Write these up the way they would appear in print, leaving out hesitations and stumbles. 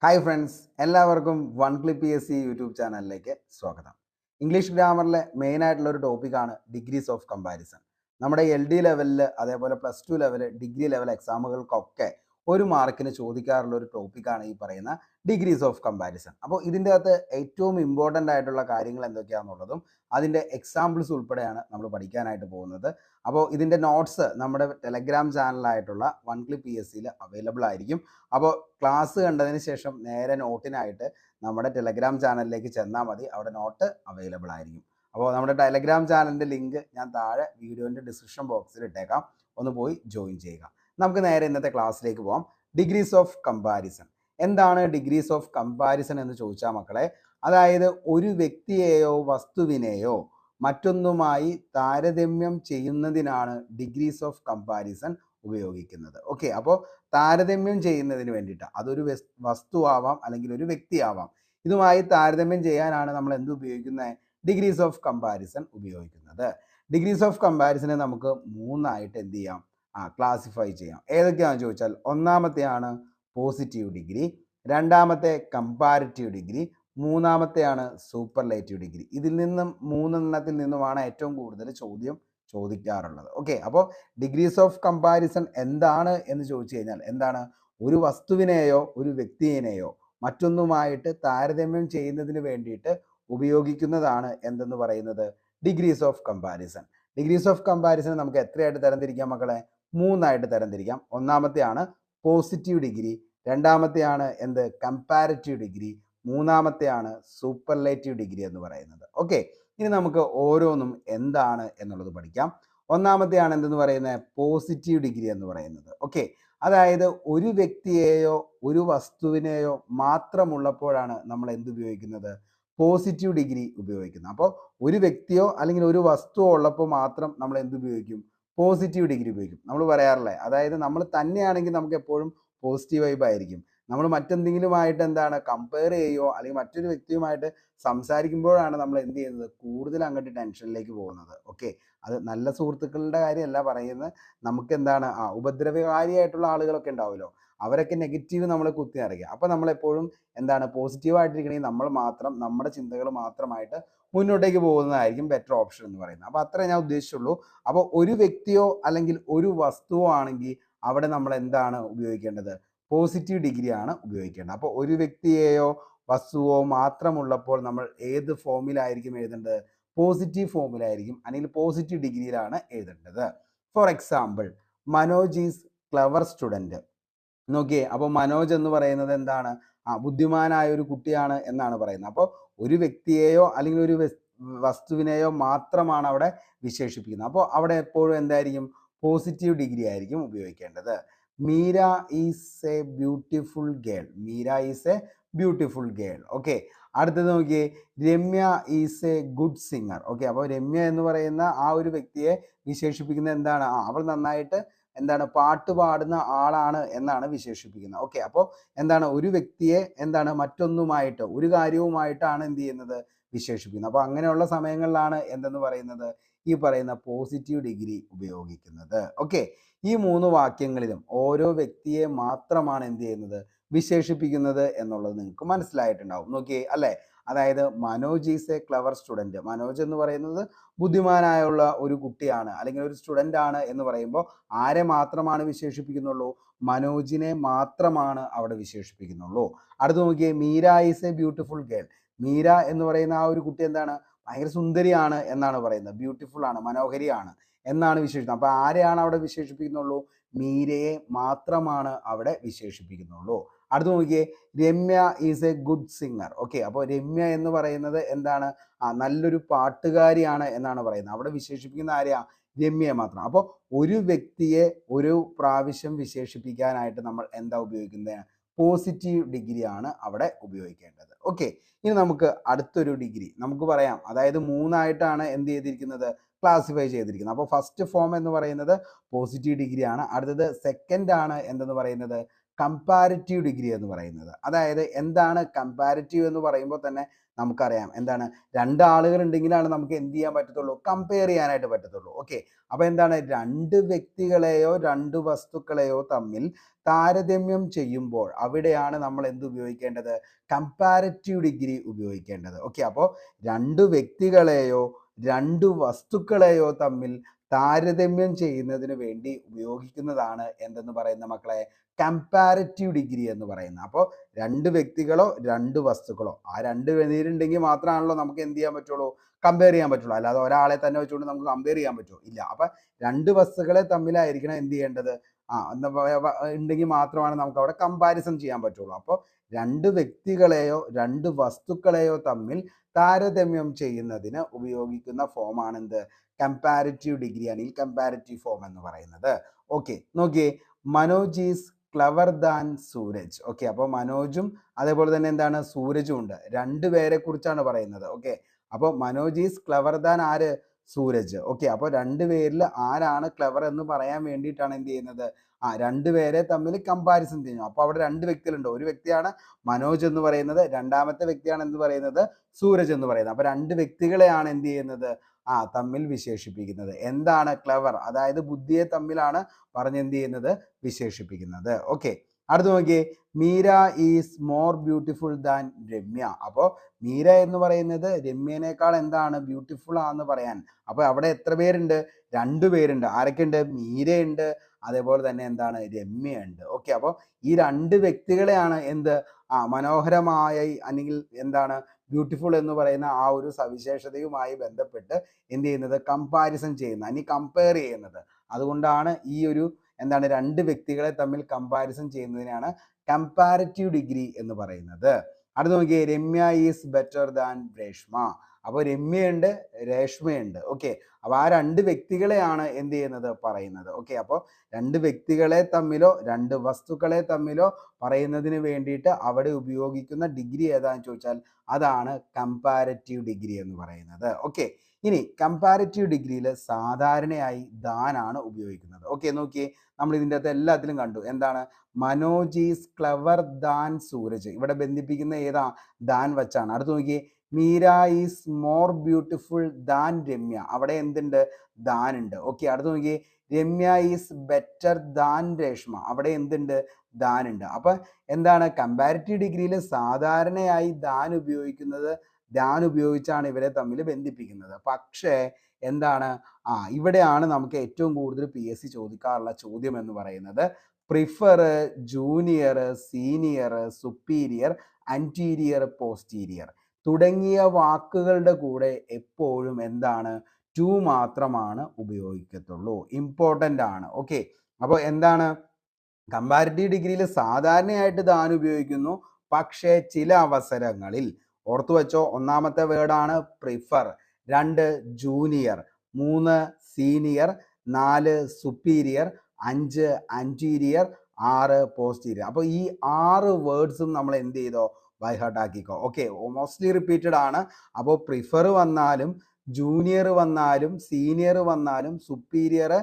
Hi friends, എല്ലാവർക്കും one clip P S C YouTube ചാനലിലേക്ക് സ്വാഗതം. ഇംഗ്ലീഷ് ഗ്രാമറിലെ മെയിൻ ആയിട്ടുള്ള ഒരു ടോപ്പിക്കാണ് ഡിഗ്രീസ് ഓഫ് കമ്പാരിസൺ. നമ്മുടെ LD ലെവലിൽ അതേപോലെ +2 ലെവൽ, ഡിഗ്രി ലെവൽ എക്സാമുകൾക്കൊക്കെ ഒരു മാർക്കിന് ചോദിക്കാറുള്ള ഒരു ടോപ്പിക്കാണ് ഈ പറയുന്ന ഡിഗ്രീസ് ഓഫ് കമ്പാരിസൺ. അപ്പോൾ ഇതിൻ്റെ അകത്ത് ഏറ്റവും ഇമ്പോർട്ടൻ്റ് ആയിട്ടുള്ള കാര്യങ്ങൾ എന്തൊക്കെയാണെന്നുള്ളതും അതിൻ്റെ എക്സാമ്പിൾസ് ഉൾപ്പെടെയാണ് നമ്മൾ പഠിക്കാനായിട്ട് പോകുന്നത്. അപ്പോൾ ഇതിൻ്റെ നോട്ട്സ് നമ്മുടെ ടെലഗ്രാം ചാനലായിട്ടുള്ള വൺ ക്ലിപ്പ് പി എസ് സിയിൽ അവൈലബിൾ ആയിരിക്കും. അപ്പോൾ ക്ലാസ് കണ്ടതിന് ശേഷം നേരെ നോട്ടിനായിട്ട് നമ്മുടെ ടെലഗ്രാം ചാനലിലേക്ക് ചെന്നാൽ മതി. അവിടെ നോട്ട് അവൈലബിൾ ആയിരിക്കും. അപ്പോൾ നമ്മുടെ ടെലഗ്രാം ചാനലിൻ്റെ ലിങ്ക് ഞാൻ താഴെ വീഡിയോൻ്റെ ഡിസ്ക്രിപ്ഷൻ ബോക്സിൽ ഇട്ടേക്കാം. ഒന്ന് പോയി ജോയിൻ ചെയ്യുക. നമുക്ക് നേരെ ഇന്നത്തെ ക്ലാസ്സിലേക്ക് പോകാം. Degrees of comparison. എന്താണ് ഡിഗ്രീസ് ഓഫ് കമ്പാരിസൺ എന്ന് ചോദിച്ചാൽ മക്കളെ, അതായത് ഒരു വ്യക്തിയെയോ വസ്തുവിനെയോ മറ്റൊന്നുമായി താരതമ്യം ചെയ്യുന്നതിനാണ് ഡിഗ്രീസ് ഓഫ് കമ്പാരിസൺ ഉപയോഗിക്കുന്നത്. ഓക്കെ, അപ്പോൾ താരതമ്യം ചെയ്യുന്നതിന് വേണ്ടിയിട്ട് അതൊരു വസ്തു ആവാം അല്ലെങ്കിൽ ഒരു വ്യക്തി ആവാം. ഇതുമായി താരതമ്യം ചെയ്യാനാണ് നമ്മൾ എന്ത് ഉപയോഗിക്കുന്നത്? ഡിഗ്രീസ് ഓഫ് കമ്പാരിസൺ ഉപയോഗിക്കുന്നത്. ഡിഗ്രീസ് ഓഫ് കമ്പാരിസനെ നമുക്ക് മൂന്നായിട്ട് എന്ത് ചെയ്യാം? ക്ലാസിഫൈ ചെയ്യാം. ഏതൊക്കെയാണെന്ന് ചോദിച്ചാൽ, ഒന്നാമത്തെയാണ് പോസിറ്റീവ് ഡിഗ്രി, രണ്ടാമത്തെ കമ്പാരിറ്റീവ് ഡിഗ്രി, മൂന്നാമത്തെയാണ് സൂപ്പർലേറ്റീവ് ഡിഗ്രി. ഇതിൽ നിന്നും മൂന്നെണ്ണത്തിൽ നിന്നുമാണ് ഏറ്റവും കൂടുതൽ ചോദിക്കാറുള്ളത്. ഓക്കെ, അപ്പോൾ ഡിഗ്രീസ് ഓഫ് കമ്പാരിസൺ എന്താണ് എന്ന് ചോദിച്ചു കഴിഞ്ഞാൽ, എന്താണ്? ഒരു വസ്തുവിനെയോ ഒരു വ്യക്തിയെയോ മറ്റൊന്നുമായിട്ട് താരതമ്യം ചെയ്യുന്നതിന് വേണ്ടിയിട്ട് ഉപയോഗിക്കുന്നതാണ് എന്തെന്ന് പറയുന്നത്? Degrees of comparison. Degrees of comparison നമുക്ക് എത്രയായിട്ട് തരംതിരിക്കാം മക്കളെ? മൂന്നായിട്ട് തരംതിരിക്കാം. ഒന്നാമത്തെയാണ് പോസിറ്റീവ് ഡിഗ്രി, രണ്ടാമത്തെയാണ് കമ്പാരിറ്റീവ് ഡിഗ്രി, മൂന്നാമത്തെയാണ് സൂപ്പർലേറ്റീവ് ഡിഗ്രി എന്ന് പറയുന്നത്. ഓക്കെ, ഇനി നമുക്ക് ഓരോന്നും എന്താണ് എന്നുള്ളത് പഠിക്കാം. ഒന്നാമത്തെയാണ് എന്തെന്ന് പറയുന്നത്? പോസിറ്റീവ് ഡിഗ്രി എന്ന് പറയുന്നത്. ഓക്കെ, അതായത് ഒരു വ്യക്തിയെയോ ഒരു വസ്തുവിനെയോ മാത്രമുള്ളപ്പോഴാണ് നമ്മൾ എന്ത് ഉപയോഗിക്കുന്നത്? പോസിറ്റീവ് ഡിഗ്രി ഉപയോഗിക്കുന്നത്. അപ്പോൾ ഒരു വ്യക്തിയോ അല്ലെങ്കിൽ ഒരു വസ്തുവോ ഉള്ളപ്പോൾ മാത്രം നമ്മൾ എന്ത് ഉപയോഗിക്കും? പോസിറ്റീവ് ഡിഗ്രി ഉപയോഗിക്കും. നമ്മൾ പറയാറില്ലേ, അതായത് നമ്മൾ തന്നെയാണെങ്കിൽ നമുക്ക് എപ്പോഴും പോസിറ്റീവ് വൈബ് ആയിരിക്കും. നമ്മൾ മറ്റെന്തെങ്കിലുമായിട്ട് കമ്പയർ ചെയ്യുകയോ അല്ലെങ്കിൽ മറ്റൊരു വ്യക്തിയുമായിട്ട് സംസാരിക്കുമ്പോഴാണ് നമ്മൾ എന്ത് ചെയ്യുന്നത്? കൂടുതൽ അങ്ങോട്ട് ടെൻഷനിലേക്ക് പോകുന്നത്. ഓക്കെ, അത് നല്ല സുഹൃത്തുക്കളുടെ കാര്യമല്ല പറയുന്നത്. നമുക്ക് ഉപദ്രവകാരിയായിട്ടുള്ള ആളുകളൊക്കെ ഉണ്ടാവുമല്ലോ, അവരൊക്കെ നെഗറ്റീവ് നമ്മളെ കുത്തി നിറയ്ക്കുക. അപ്പോൾ നമ്മളെപ്പോഴും പോസിറ്റീവായിട്ടിരിക്കണമെങ്കിൽ നമ്മൾ മാത്രം നമ്മുടെ ചിന്തകൾ മാത്രമായിട്ട് മുന്നോട്ടേക്ക് പോകുന്നതായിരിക്കും ബെറ്റർ ഓപ്ഷൻ എന്ന് പറയുന്നത്. അപ്പോൾ അത്രേ ഞാൻ ഉദ്ദേശിച്ചുള്ളൂ. അപ്പോൾ ഒരു വ്യക്തിയോ അല്ലെങ്കിൽ ഒരു വസ്തുവോ ആണെങ്കിൽ അവിടെ നമ്മൾ എന്താണ് ഉപയോഗിക്കേണ്ടത്? പോസിറ്റീവ് ഡിഗ്രിയാണ് ഉപയോഗിക്കേണ്ടത്. അപ്പോൾ ഒരു വ്യക്തിയെയോ വസ്തുവോ മാത്രമുള്ളപ്പോൾ നമ്മൾ ഏത് ഫോമിലായിരിക്കും എഴുതേണ്ടത്? പോസിറ്റീവ് ഫോമിലായിരിക്കും, അല്ലെങ്കിൽ പോസിറ്റീവ് ഡിഗ്രിയിലാണ് എഴുതേണ്ടത്. For example, Manoj is clever student. നോക്കിയേ, അപ്പോൾ മനോജ് എന്ന് പറയുന്നത് എന്താണ്? ബുദ്ധിമാനായ ഒരു കുട്ടിയാണ് എന്നാണ് പറയുന്നത്. അപ്പോൾ ഒരു വ്യക്തിയെയോ അല്ലെങ്കിൽ ഒരു വസ്തുവിനെയോ മാത്രമാണ് അവിടെ വിശേഷിപ്പിക്കുന്നത്. അപ്പോൾ അവിടെ എപ്പോഴും എന്തായിരിക്കും? പോസിറ്റീവ് ഡിഗ്രി ആയിരിക്കും ഉപയോഗിക്കേണ്ടത്. Meera is A beautiful girl. Meera is A beautiful girl. Okay, അടുത്തത് നോക്കിയേ, Ramya is A good singer. Okay, അപ്പോൾ രമ്യ എന്ന് പറയുന്ന ആ ഒരു വ്യക്തിയെ വിശേഷിപ്പിക്കുന്നത് എന്താണ്? അവൾ നന്നായിട്ട് പാട്ട് പാടുന്ന ആളാണ് എന്നാണ് വിശേഷിപ്പിക്കുന്നത്. ഓക്കെ, അപ്പോൾ ഒരു വ്യക്തിയെ മറ്റൊന്നുമായിട്ട് ഒരു കാര്യവുമായിട്ടാണ് എന്ത് ചെയ്യുന്നത്? വിശേഷിപ്പിക്കുന്നത്. അപ്പോൾ അങ്ങനെയുള്ള സമയങ്ങളിലാണ് എന്തെന്ന് പറയുന്നത്? ഈ പറയുന്ന പോസിറ്റീവ് ഡിഗ്രി ഉപയോഗിക്കുന്നത്. ഓക്കെ, ഈ മൂന്ന് വാക്യങ്ങളിലും ഓരോ വ്യക്തിയെ മാത്രമാണ് എന്ത് ചെയ്യുന്നത്? വിശേഷിപ്പിക്കുന്നത് എന്നുള്ളത് നിങ്ങൾക്ക് മനസ്സിലായിട്ടുണ്ടാവും. നോക്കിയേ അല്ലേ, അതായത് Manoj is A clever student. Manoj എന്ന് പറയുന്നത് ബുദ്ധിമാനായുള്ള ഒരു കുട്ടിയാണ് അല്ലെങ്കിൽ ഒരു സ്റ്റുഡൻ്റ് ആണ് എന്ന് പറയുമ്പോൾ ആരെ മാത്രമാണ് വിശേഷിപ്പിക്കുന്നുള്ളൂ? മനോജിനെ മാത്രമാണ് അവിടെ വിശേഷിപ്പിക്കുന്നുള്ളൂ. അടുത്ത് നോക്കിയേ, Meera is A beautiful girl. Meera എന്ന് പറയുന്ന ആ ഒരു കുട്ടി ഭയങ്കര സുന്ദരിയാണ് എന്നാണ് പറയുന്നത്. ബ്യൂട്ടിഫുൾ ആണ്, മനോഹരിയാണ് എന്നാണ് വിശേഷിക്കുന്നത്. അപ്പോൾ ആരെയാണ് അവിടെ വിശേഷിപ്പിക്കുന്നുള്ളൂ? മീരയെ മാത്രമാണ് അവിടെ വിശേഷിപ്പിക്കുന്നുള്ളൂ. അടുത്ത് നോക്കിയേ, Ramya is A good singer. Okay, അപ്പോൾ രമ്യ എന്ന് പറയുന്നത് നല്ലൊരു പാട്ടുകാരിയാണ് എന്നാണ് പറയുന്നത്. അവിടെ വിശേഷിപ്പിക്കുന്ന ആരെയാ? രമ്യയെ മാത്രം. അപ്പോൾ ഒരു വ്യക്തിയെ ഒരു പ്രാവശ്യം വിശേഷിപ്പിക്കാനായിട്ട് നമ്മൾ ഉപയോഗിക്കുന്നത്? പോസിറ്റീവ് ഡിഗ്രിയാണ് അവിടെ ഉപയോഗിക്കേണ്ടത്. ഓക്കെ, ഇനി നമുക്ക് അടുത്തൊരു ഡിഗ്രി നമുക്ക് പറയാം. അതായത് മൂന്നായിട്ടാണ് എന്ത് ചെയ്തിരിക്കുന്നത്? ക്ലാസിഫൈ ചെയ്തിരിക്കുന്നത്. അപ്പോൾ ഫസ്റ്റ് ഫോം എന്ന് പറയുന്നത് പോസിറ്റീവ് ഡിഗ്രിയാണ്. അടുത്തത് സെക്കൻഡ് ആണ് എന്തെന്ന് പറയുന്നത്? കമ്പാരിറ്റീവ് ഡിഗ്രി എന്ന് പറയുന്നത്. അതായത് എന്താണ് കമ്പാരിറ്റീവ് എന്ന് പറയുമ്പോൾ തന്നെ നമുക്കറിയാം എന്താണ്, രണ്ടാളുകൾ ഉണ്ടെങ്കിലാണ് നമുക്ക് എന്ത് ചെയ്യാൻ പറ്റത്തുള്ളൂ, കമ്പയർ ചെയ്യാനായിട്ട് പറ്റത്തുള്ളൂ. ഓക്കെ, അപ്പോൾ എന്താണ്, രണ്ട് വ്യക്തികളെയോ രണ്ട് വസ്തുക്കളെയോ തമ്മിൽ താരതമ്യം ചെയ്യുമ്പോൾ അവിടെയാണ് നമ്മൾ എന്ത് ഉപയോഗിക്കേണ്ടത്, കമ്പാരിറ്റീവ് ഡിഗ്രി ഉപയോഗിക്കേണ്ടത്. ഓക്കെ, അപ്പോൾ രണ്ട് വ്യക്തികളെയോ രണ്ട് വസ്തുക്കളെയോ തമ്മിൽ താരതമ്യം ചെയ്യുന്നതിന് വേണ്ടി ഉപയോഗിക്കുന്നതാണ് എന്തെന്ന് പറയുന്ന മക്കളെ, കമ്പാരിറ്റീവ് ഡിഗ്രി എന്ന് പറയുന്നത്. അപ്പോൾ രണ്ട് വ്യക്തികളോ രണ്ട് വസ്തുക്കളോ, ആ രണ്ട് പേരുണ്ടെങ്കിൽ മാത്രമാണല്ലോ നമുക്ക് എന്ത് ചെയ്യാൻ പറ്റുള്ളൂ, കമ്പയർ ചെയ്യാൻ പറ്റുള്ളൂ. അല്ലാതെ ഒരാളെ തന്നെ വെച്ചുകൊണ്ട് നമുക്ക് കമ്പയർ ചെയ്യാൻ പറ്റുമോ, ഇല്ല. അപ്പൊ രണ്ട് വസ്തുക്കളെ തമ്മിലായിരിക്കണം എന്ത് ചെയ്യേണ്ടത്, ഉണ്ടെങ്കിൽ മാത്രമാണ് നമുക്ക് അവിടെ കമ്പാരിസൺ ചെയ്യാൻ പറ്റുള്ളൂ. അപ്പോൾ രണ്ട് വ്യക്തികളെയോ രണ്ട് വസ്തുക്കളെയോ തമ്മിൽ താരതമ്യം ചെയ്യുന്നതിന് ഉപയോഗിക്കുന്ന ഫോമാണ് എന്ത്, കമ്പാരിറ്റീവ് ഡിഗ്രി അല്ലെങ്കിൽ കമ്പാരിറ്റീവ് ഫോം എന്ന് പറയുന്നത്. ഓക്കെ, നോക്കിയേ, Manoj is clever than Sooraj. Okay, അപ്പോൾ മനോജും അതേപോലെ തന്നെ എന്താണ്, സൂരജും ഉണ്ട്. രണ്ടുപേരെ കുറിച്ചാണ് പറയുന്നത്. ഓക്കെ, അപ്പോൾ മനോജ് ഈസ് ക്ലവർ ദാൻ ആര്, സൂരജ്. ഓക്കെ, അപ്പോൾ രണ്ടുപേരിൽ ആരാണ് ക്ലവർ എന്ന് പറയാൻ വേണ്ടിയിട്ടാണ് എന്ത് ചെയ്യുന്നത്, രണ്ടുപേരെ തമ്മിൽ കമ്പാരിസൺ ചെയ്യുന്നു. അപ്പോൾ അവിടെ രണ്ട് വ്യക്തികളുണ്ട്. ഒരു വ്യക്തിയാണ് മനോജ് എന്ന് പറയുന്നത്, രണ്ടാമത്തെ വ്യക്തിയാണ് എന്ത് പറയുന്നത്, സൂരജ് എന്ന് പറയുന്നത്. അപ്പോൾ രണ്ട് വ്യക്തികളെയാണ് എന്ത് ചെയ്യുന്നത്, തമ്മിൽ വിശേഷിപ്പിക്കുന്നത്. എന്താണ് ക്ലവർ, അതായത് ബുദ്ധിയെ തമ്മിലാണ് പറഞ്ഞ് എന്ത് ചെയ്യുന്നത്, വിശേഷിപ്പിക്കുന്നത്. ഓക്കെ, അടുത്ത് നോക്കിയേ, Meera is more beautiful than Ramya. അപ്പോൾ മീര എന്ന് പറയുന്നത് രമ്യനേക്കാൾ എന്താണ്, ബ്യൂട്ടിഫുൾ ആണെന്ന് പറയാൻ. അപ്പോൾ അവിടെ എത്ര പേരുണ്ട്, രണ്ടു പേരുണ്ട്. ആരൊക്കെയുണ്ട്, മീരയുണ്ട്, അതേപോലെ തന്നെ എന്താണ്, രമ്യയുണ്ട്. ഓക്കെ, അപ്പോൾ ഈ രണ്ട് വ്യക്തികളെയാണ് എന്ത്, മനോഹരമായി അല്ലെങ്കിൽ എന്താണ് ബ്യൂട്ടിഫുൾ എന്ന് പറയുന്ന ആ ഒരു സവിശേഷതയുമായി ബന്ധപ്പെട്ട് എന്ത് ചെയ്യുന്നത്, കമ്പാരിസൺ ചെയ്യുന്നത്, അല്ലെങ്കിൽ കമ്പയർ ചെയ്യുന്നത്. അതുകൊണ്ടാണ് ഈ ഒരു എന്താണ്, രണ്ട് വ്യക്തികളെ തമ്മിൽ കമ്പാരിസൺ ചെയ്യുന്നതിനാണ് കമ്പാരിറ്റീവ് ഡിഗ്രി എന്ന് പറയുന്നത്. അടുത്ത് നോക്കിയേ, Ramya is better than Reshma. അപ്പോൾ രമ്യയുണ്ട്, രേഷ്മയുണ്ട്. ഓക്കെ, അപ്പോൾ ആ രണ്ട് വ്യക്തികളെയാണ് എന്ത് ചെയ്യുന്നത്, പറയുന്നത്. ഓക്കെ, അപ്പോൾ രണ്ട് വ്യക്തികളെ തമ്മിലോ രണ്ട് വസ്തുക്കളെ തമ്മിലോ പറയുന്നതിന് വേണ്ടിയിട്ട് അവിടെ ഉപയോഗിക്കുന്ന ഡിഗ്രി ഏതാണെന്ന് ചോദിച്ചാൽ അതാണ് കമ്പാരിറ്റീവ് ഡിഗ്രി എന്ന് പറയുന്നത്. ഓക്കെ, ഇനി കമ്പാരിറ്റീവ് ഡിഗ്രിയിൽ സാധാരണയായി ദാനാണ് ഉപയോഗിക്കുന്നത്. ഓക്കെ, നോക്കിയേ, നമ്മൾ ഇതിൻ്റെ അകത്ത് എല്ലാത്തിലും കണ്ടു എന്താണ്, Manoj is clever than Sooraj. ഇവിടെ ബന്ധിപ്പിക്കുന്ന ഏതാ, ദാൻ വച്ചാണ്. അടുത്ത് നോക്കിയേ, Meera is more beautiful than Ramya. അവിടെ എന്തുണ്ട്, ദാൻ ഉണ്ട്. ഓക്കെ, അടുത്ത് നോക്കിയേ, Ramya is better than Reshma. അവിടെ എന്തുണ്ട്, ദാൻ ഉണ്ട്. അപ്പൊ എന്താണ്, കമ്പാരിറ്റീവ് ഡിഗ്രിയിൽ സാധാരണയായി ദാൻ ഉപയോഗിച്ചാണ് ഇവരെ തമ്മിൽ ബന്ധിപ്പിക്കുന്നത്. പക്ഷേ എന്താണ്, ഇവിടെയാണ് നമുക്ക് ഏറ്റവും കൂടുതൽ PSC ചോദിക്കാറുള്ള ചോദ്യം എന്ന് പറയുന്നത്, prefer, junior, senior, superior, anterior, posterior തുടങ്ങിയ വാക്കുകളുടെ കൂടെ എപ്പോഴും എന്താണ്, ടു മാത്രമാണ് ഉപയോഗിക്കത്തുള്ളൂ. ഇമ്പോർട്ടൻ്റ് ആണ്. ഓക്കെ, അപ്പോൾ എന്താണ്, കമ്പാരിറ്റീവ് ഡിഗ്രിയിൽ സാധാരണയായിട്ട് ദാൻ ഉപയോഗിക്കുന്നു. പക്ഷേ ചില അവസരങ്ങളിൽ ഓർത്തു വെച്ചോ, ഒന്നാമത്തെ വേർഡാണ് prefer, 2 junior, 3 senior, 4 superior, 5 anterior, 6 posterior. അപ്പോൾ ഈ 6 വേർഡ്സും നമ്മൾ എന്ത് ചെയ്തോ, ബൈ ഹാർട്ട് ആക്കിക്കോ. ഓക്കെ, മോസ്റ്റ്ലി റിപ്പീറ്റഡ് ആണ്. അപ്പോൾ പ്രിഫർ വന്നാലും ജൂനിയർ വന്നാലും സീനിയർ വന്നാലും സുപ്പീരിയർ,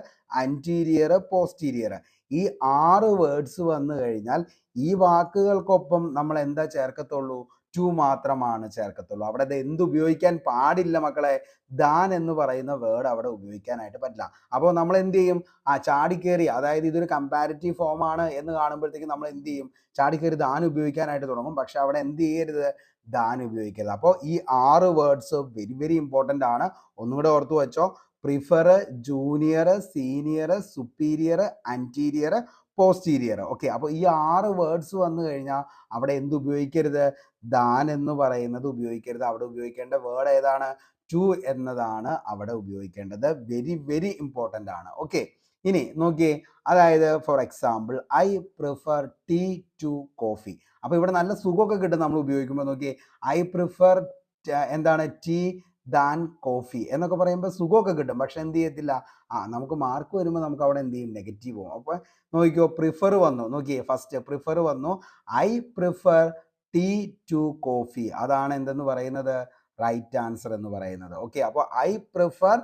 ആന്റീരിയർ, പോസ്റ്റീരിയർ, ഈ 6 വേർഡ്സ് വന്നു കഴിഞ്ഞാൽ ഈ വാക്കുകൾക്കൊപ്പം നമ്മൾ എന്താ ചേർക്കത്തുള്ളൂ, ടു മാത്രമാണ് ചേർക്കത്തുള്ളൂ. അവിടെ എന്ത് ഉപയോഗിക്കാൻ പാടില്ല മക്കളെ, ദാൻ എന്ന് പറയുന്ന വേർഡ് അവിടെ ഉപയോഗിക്കാനായിട്ട് പറ്റില്ല. അപ്പോൾ നമ്മൾ എന്ത് ചെയ്യും, ചാടിക്കേറി, അതായത് ഇതൊരു കമ്പാരിറ്റീവ് ഫോം ആണ് എന്ന് കാണുമ്പോഴത്തേക്കും നമ്മൾ എന്ത് ചെയ്യും, ചാടിക്കേറി ദാൻ ഉപയോഗിക്കാനായിട്ട് തുടങ്ങും. പക്ഷെ അവിടെ എന്ത് ചെയ്യരുത്, ദാൻ ഉപയോഗിക്കരുത്. അപ്പോൾ ഈ 6 വേർഡ്സ് വെരി വെരി ഇമ്പോർട്ടൻ്റ് ആണ്. ഒന്നുകൂടെ ഓർത്തു വെച്ചോ, prefer, junior, senior, superior, anterior, posterior. Okay, അപ്പോൾ ഈ 6 വേർഡ്സ് വന്നു കഴിഞ്ഞാൽ അവിടെ എന്ത് ഉപയോഗിക്കരുത്, ദാൻ എന്ന് പറയുന്നത് ഉപയോഗിക്കരുത്. അവിടെ ഉപയോഗിക്കേണ്ട വേർഡ് ഏതാണ്, ടു എന്നതാണ് അവിടെ ഉപയോഗിക്കേണ്ടത്. വെരി വെരി ഇമ്പോർട്ടൻ്റ് ആണ്. ഓക്കെ, ഇനി നോക്കിയേ, അതായത് for example, I prefer tea to coffee. അപ്പോൾ ഇവിടെ നല്ല സുഖമൊക്കെ കിട്ടും നമ്മൾ ഉപയോഗിക്കുമ്പോൾ. നോക്കിയേ, ഐ പ്രിഫർ എന്താണ്, ടീ ദാൻ കോഫി എന്നൊക്കെ പറയുമ്പോൾ സുഖമൊക്കെ കിട്ടും. പക്ഷെ എന്ത് ചെയ്യത്തില്ല, നമുക്ക് മാർക്ക് വരുമ്പോൾ നമുക്ക് അവിടെ എന്ത് ചെയ്യും, നെഗറ്റീവ് പോകും. അപ്പോൾ നോക്കിയോ, പ്രിഫർ വന്നു. നോക്കിയേ, ഫസ്റ്റ് പ്രിഫർ വന്നു, I prefer tea to coffee. അതാണ് എന്തെന്ന് പറയുന്നത്, റൈറ്റ് ആൻസർ എന്ന് പറയുന്നത്. ഓക്കെ, അപ്പോൾ ഐ പ്രിഫർ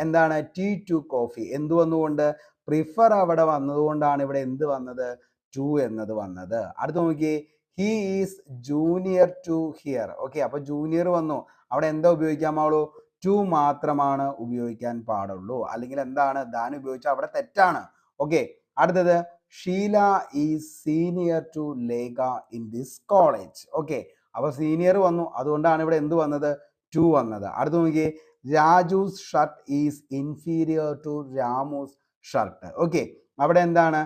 എന്താണ്, ടീ ടു കോഫി. എന്ത് വന്നുകൊണ്ട്, പ്രിഫർ അവിടെ വന്നതുകൊണ്ടാണ് ഇവിടെ എന്ത് വന്നത്, ടു എന്നത് വന്നത്. അടുത്ത് നോക്കിയേ, he is junior to her. Okay, അപ്പൊ ജൂനിയർ വന്നു, അവിടെ എന്താ ഉപയോഗിക്കാൻ പാടുള്ളൂ? ടു മാത്രമാണ് ഉപയോഗിക്കാൻ പാടുള്ളൂ. അല്ലെങ്കിൽ എന്താണ് ദാൻ ഉപയോഗിച്ചാൽ അവിടെ തെറ്റാണ്. ഓക്കെ, അടുത്തത് Sheela is senior to Lekha in this college. Okay, അപ്പൊ സീനിയർ വന്നു, അതുകൊണ്ടാണ് ഇവിടെ എന്ത് വന്നത്? ടു വന്നത്. അടുത്ത് നോക്കിയേ, Raju's shirt is inferior to Ramu's shirt. Okay, അവിടെ എന്താണ്?